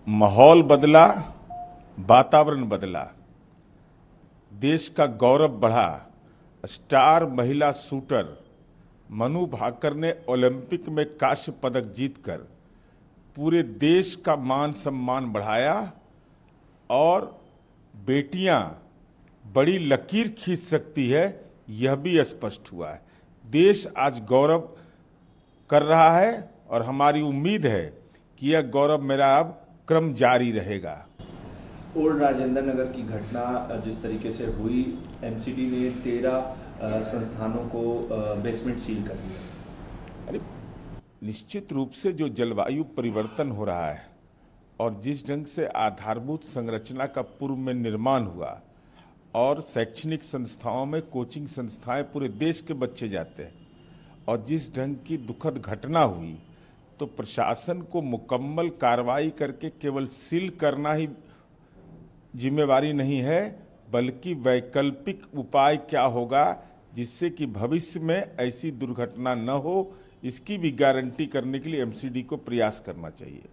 माहौल बदला, वातावरण बदला, देश का गौरव बढ़ा। स्टार महिला शूटर मनु भाकर ने ओलंपिक में कांस्य पदक जीतकर पूरे देश का मान सम्मान बढ़ाया और बेटियां बड़ी लकीर खींच सकती है, यह भी स्पष्ट हुआ है। देश आज गौरव कर रहा है और हमारी उम्मीद है कि यह गौरव मेरा अब क्रम जारी रहेगा। ओल्ड राजेंद्र नगर की घटना जिस तरीके से हुई, एमसीडी ने 13 संस्थानों को बेसमेंट सील कर दिया। अरे निश्चित रूप से जो जलवायु परिवर्तन हो रहा है और जिस ढंग से आधारभूत संरचना का पूर्व में निर्माण हुआ और शैक्षणिक संस्थाओं में कोचिंग संस्थाएं पूरे देश के बच्चे जाते हैं और जिस ढंग की दुखद घटना हुई, तो प्रशासन को मुकम्मल कार्रवाई करके केवल सील करना ही जिम्मेवारी नहीं है, बल्कि वैकल्पिक उपाय क्या होगा जिससे कि भविष्य में ऐसी दुर्घटना न हो, इसकी भी गारंटी करने के लिए एमसीडी को प्रयास करना चाहिए।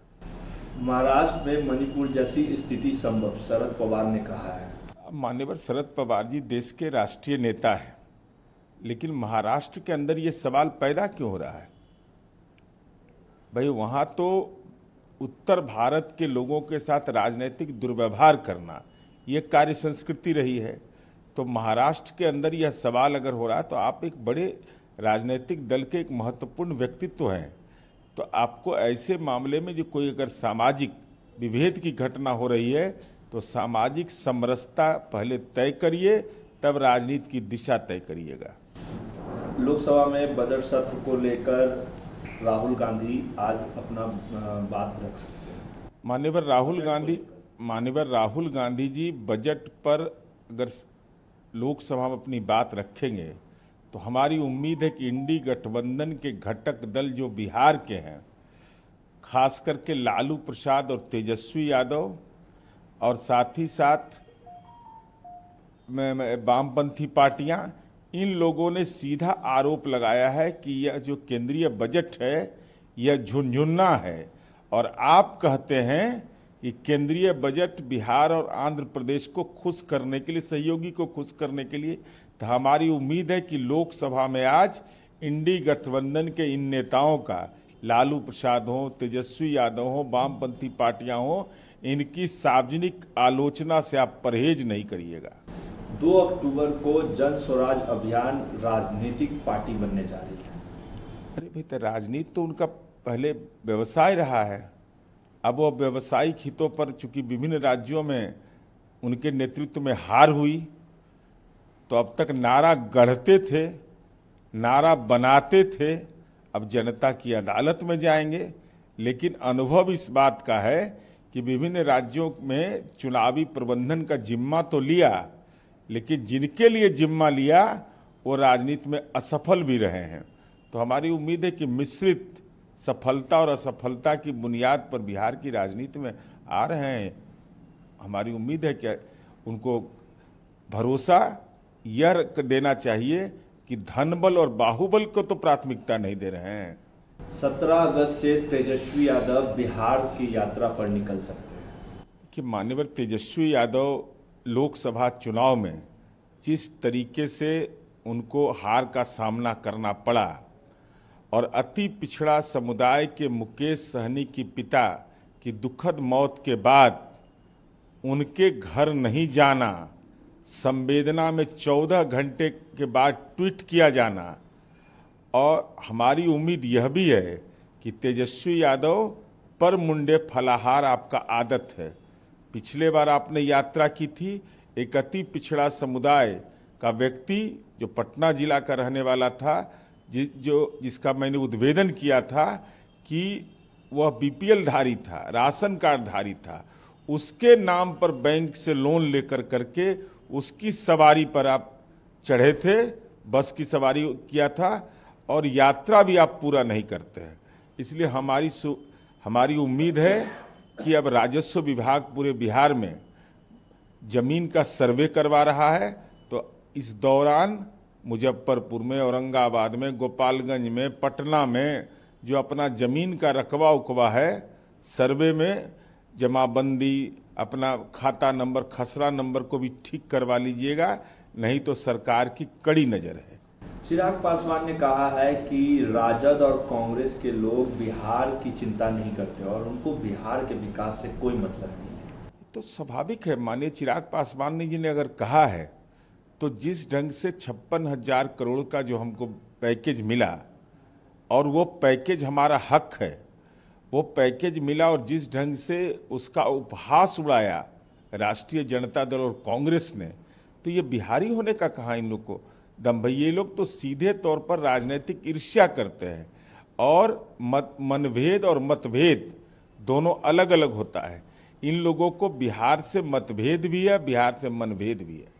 महाराष्ट्र में मणिपुर जैसी स्थिति संभव, शरद पवार ने कहा है। मान्यवर शरद पवार जी देश के राष्ट्रीय नेता है, लेकिन महाराष्ट्र के अंदर ये सवाल पैदा क्यों हो रहा है? भाई वहां तो उत्तर भारत के लोगों के साथ राजनीतिक दुर्व्यवहार करना ये कार्य संस्कृति रही है, तो महाराष्ट्र के अंदर यह सवाल अगर हो रहा है तो आप एक बड़े राजनीतिक दल के एक महत्वपूर्ण व्यक्तित्व हैं, तो आपको ऐसे मामले में जो कोई अगर सामाजिक विभेद की घटना हो रही है तो सामाजिक समरसता पहले तय करिए, तब राजनीति की दिशा तय करिएगा। लोकसभा में बजट सत्र को लेकर राहुल गांधी आज अपना बात रख सकते हैं। मान्यवर राहुल गांधी जी बजट पर अगर लोकसभा में अपनी बात रखेंगे तो हमारी उम्मीद है कि इंडी गठबंधन के घटक दल जो बिहार के हैं, खास करके लालू प्रसाद और तेजस्वी यादव और साथ ही साथ वामपंथी पार्टियां, इन लोगों ने सीधा आरोप लगाया है कि यह जो केंद्रीय बजट है यह झुनझुना है और आप कहते हैं कि केंद्रीय बजट बिहार और आंध्र प्रदेश को खुश करने के लिए, सहयोगी को खुश करने के लिए, तो हमारी उम्मीद है कि लोकसभा में आज इंडी गठबंधन के इन नेताओं का, लालू प्रसाद हो, तेजस्वी यादव हो, वामपंथी पार्टियां हो, इनकी सार्वजनिक आलोचना से आप परहेज नहीं करिएगा। 2 अक्टूबर को जन स्वराज अभियान राजनीतिक पार्टी बनने जा रही है। अरे भाई, तो राजनीति तो उनका पहले व्यवसाय रहा है, अब वो व्यवसायिक हितों पर चूंकि विभिन्न राज्यों में उनके नेतृत्व में हार हुई, तो अब तक नारा गढ़ते थे, नारा बनाते थे, अब जनता की अदालत में जाएंगे। लेकिन अनुभव इस बात का है कि विभिन्न राज्यों में चुनावी प्रबंधन का जिम्मा तो लिया, लेकिन जिनके लिए जिम्मा लिया वो राजनीति में असफल भी रहे हैं। तो हमारी उम्मीद है कि मिश्रित सफलता और असफलता की बुनियाद पर बिहार की राजनीति में आ रहे हैं। हमारी उम्मीद है कि उनको भरोसा यह देना चाहिए कि धनबल और बाहुबल को तो प्राथमिकता नहीं दे रहे हैं। 17 अगस्त से तेजस्वी यादव बिहार की यात्रा पर निकल सकते हैं। कि मान्यवर तेजस्वी यादव लोकसभा चुनाव में जिस तरीके से उनको हार का सामना करना पड़ा और अति पिछड़ा समुदाय के मुकेश सहनी की पिता की दुखद मौत के बाद उनके घर नहीं जाना, संवेदना में 14 घंटे के बाद ट्वीट किया जाना, और हमारी उम्मीद यह भी है कि तेजस्वी यादव पर मुंडे फलाहार आपका आदत है। पिछले बार आपने यात्रा की थी, एक अति पिछड़ा समुदाय का व्यक्ति जो पटना जिला का रहने वाला था, जिसका मैंने उद्भेदन किया था कि वह बीपीएल धारी था, राशन कार्ड धारी था, उसके नाम पर बैंक से लोन लेकर करके उसकी सवारी पर आप चढ़े थे, बस की सवारी किया था और यात्रा भी आप पूरा नहीं करते हैं। इसलिए हमारी उम्मीद है कि अब राजस्व विभाग पूरे बिहार में जमीन का सर्वे करवा रहा है, तो इस दौरान मुजफ्फरपुर में, औरंगाबाद में, गोपालगंज में, पटना में जो अपना जमीन का रकबा उकबा है, सर्वे में जमाबंदी, अपना खाता नंबर, खसरा नंबर को भी ठीक करवा लीजिएगा, नहीं तो सरकार की कड़ी नजर है। चिराग पासवान ने कहा है कि राजद और कांग्रेस के लोग बिहार की चिंता नहीं करते और उनको बिहार के विकास से कोई मतलब नहीं है। तो स्वाभाविक है, माननीय चिराग पासवान जी ने अगर कहा है तो जिस ढंग से 56,000 करोड़ का जो हमको पैकेज मिला और वो पैकेज हमारा हक है, वो पैकेज मिला और जिस ढंग से उसका उपहास उड़ाया राष्ट्रीय जनता दल और कांग्रेस ने, तो ये बिहारी होने का कहाँ इन लोग को दम भाई। ये लोग तो सीधे तौर पर राजनीतिक ईर्ष्या करते हैं और मनभेद और मतभेद दोनों अलग अलग होता है। इन लोगों को बिहार से मतभेद भी है, बिहार से मनभेद भी है।